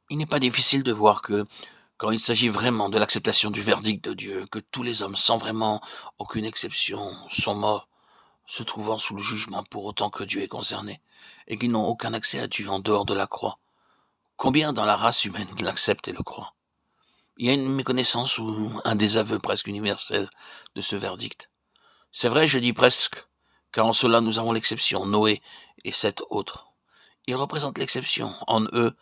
Il n'est pas difficile de voir que, quand il s'agit vraiment de l'acceptation du verdict de Dieu, que tous les hommes, sans vraiment aucune exception, sont morts, se trouvant sous le jugement pour autant que Dieu est concerné, et qu'ils n'ont aucun accès à Dieu en dehors de la croix. Combien dans la race humaine l'acceptent et le croient? Il y a une méconnaissance ou un désaveu presque universel de ce verdict. C'est vrai, je dis presque, car en cela nous avons l'exception, Noé et 7 autres. Ils représentent l'exception. En eux,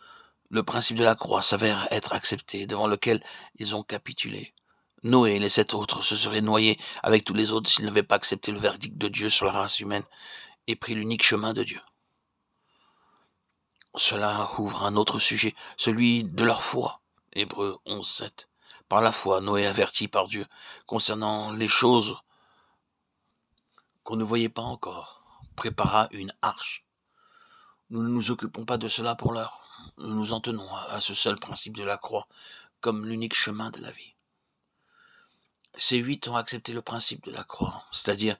le principe de la croix s'avère être accepté, devant lequel ils ont capitulé. Noé et les 7 autres se seraient noyés avec tous les autres s'ils n'avaient pas accepté le verdict de Dieu sur la race humaine et pris l'unique chemin de Dieu. Cela ouvre un autre sujet, celui de leur foi. Hébreux 11:7. Par la foi, Noé, averti par Dieu concernant les choses qu'on ne voyait pas encore, prépara une arche. Nous ne nous occupons pas de cela pour l'heure. Nous nous en tenons à ce seul principe de la croix comme l'unique chemin de la vie. Ces 8 ont accepté le principe de la croix, c'est-à-dire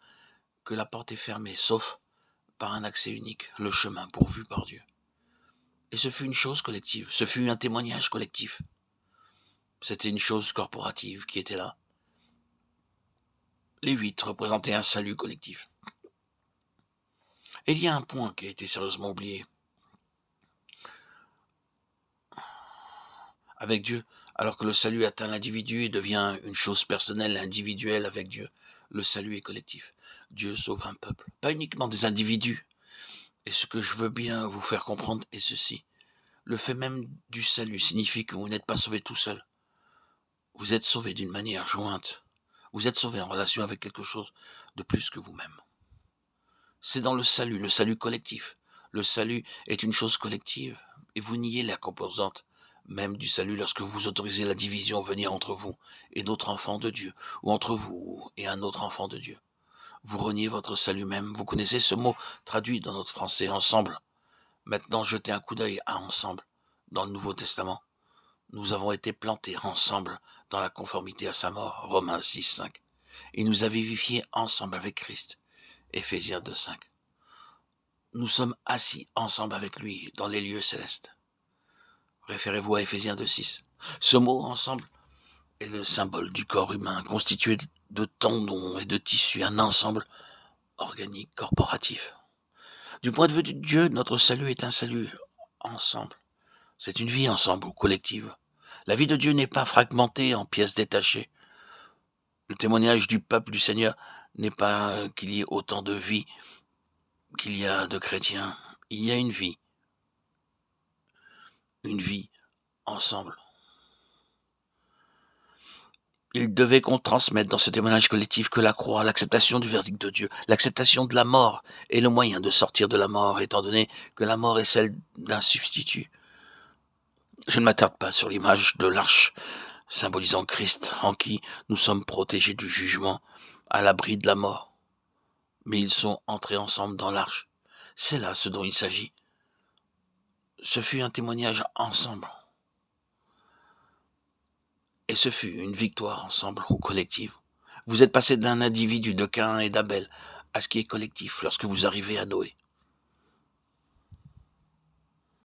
que la porte est fermée, sauf par un accès unique, le chemin pourvu par Dieu. Et ce fut une chose collective, ce fut un témoignage collectif. C'était une chose corporative qui était là. Les 8 représentaient un salut collectif. Et il y a un point qui a été sérieusement oublié. Avec Dieu, alors que le salut atteint l'individu et devient une chose personnelle, individuelle avec Dieu, le salut est collectif. Dieu sauve un peuple, pas uniquement des individus. Et ce que je veux bien vous faire comprendre est ceci. Le fait même du salut signifie que vous n'êtes pas sauvé tout seul. Vous êtes sauvé d'une manière jointe. Vous êtes sauvé en relation avec quelque chose de plus que vous-même. C'est dans le salut collectif. Le salut est une chose collective et vous niez la composante même du salut lorsque vous autorisez la division venir entre vous et d'autres enfants de Dieu ou entre vous et un autre enfant de Dieu. Vous reniez votre salut même. Vous connaissez ce mot traduit dans notre français ensemble. Maintenant, jetez un coup d'œil à ensemble dans le Nouveau Testament. Nous avons été plantés ensemble dans la conformité à sa mort, Romains 6:5. Il nous a vivifiés ensemble avec Christ, Éphésiens 2:5. Nous sommes assis ensemble avec lui dans les lieux célestes. Référez-vous à Éphésiens 2:6. Ce mot ensemble est le symbole du corps humain constitué de tendons et de tissus, un ensemble organique, corporatif. Du point de vue de Dieu, notre salut est un salut ensemble. C'est une vie ensemble ou collective. La vie de Dieu n'est pas fragmentée en pièces détachées. Le témoignage du peuple du Seigneur n'est pas qu'il y ait autant de vies qu'il y a de chrétiens. Il y a une vie ensemble. Il devait qu'on transmette dans ce témoignage collectif que la croix, l'acceptation du verdict de Dieu, l'acceptation de la mort est le moyen de sortir de la mort, étant donné que la mort est celle d'un substitut. Je ne m'attarde pas sur l'image de l'arche symbolisant Christ, en qui nous sommes protégés du jugement, à l'abri de la mort. Mais ils sont entrés ensemble dans l'arche. C'est là ce dont il s'agit. Ce fut un témoignage ensemble. Et ce fut une victoire ensemble ou collective. Vous êtes passé d'un individu, de Caïn et d'Abel, à ce qui est collectif lorsque vous arrivez à Noé.